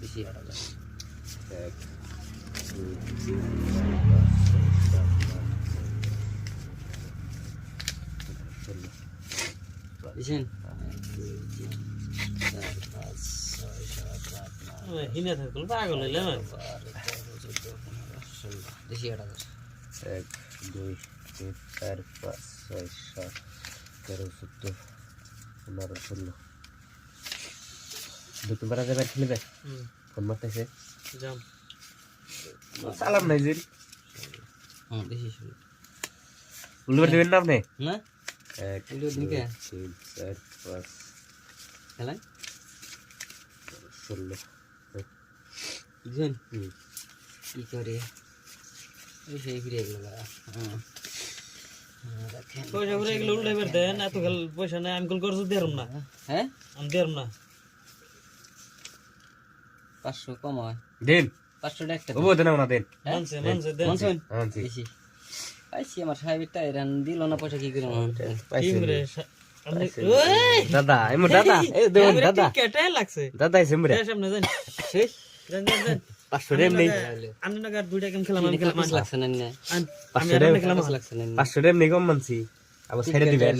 বেশি 8,000 1 2 দিছেন হিনে থাকল পাগল হইলে না বেশি 8,000 1 2 3 4 5 6 7 13 14 15 16 দুটো বারা যাবে খেলবে ফোন মারতেছে যাম সালাম নাই জিল বেশি উলবার দিবেন না আপনি না 1 উলবার দিন কে 3 4 5 খেলেন 16 দিছেন কি করে এই সেই ফিরে গেল পয়সা করে এগুলো উল্টে বের দেন এত খাল পয়সা নাই আমি কল করছো দেরম না হ্যাঁ আমি দেরম না 500 কম হয় দেন 500 টাকা ও দেন না দেন মানছে মানছে দেন মানছেন আনছি বেশি আইছি আমার সাহেবটা এরান দিল না পয়সা কি করে টিম রে আপনি দাদা এমন দাদা এই দেন দাদা কেটে লাগছে দাদা এসে মরে সামনে যান শেষ যান যান যান 500 টাকা নেই আমি না আর দুইটা গেম খেলাম আমি খেলাম লাগছে না আমি 500 টাকা খেলাম লাগছে না 500 টাকা নেই কম মানছি আবার ছেড়ে দিবেন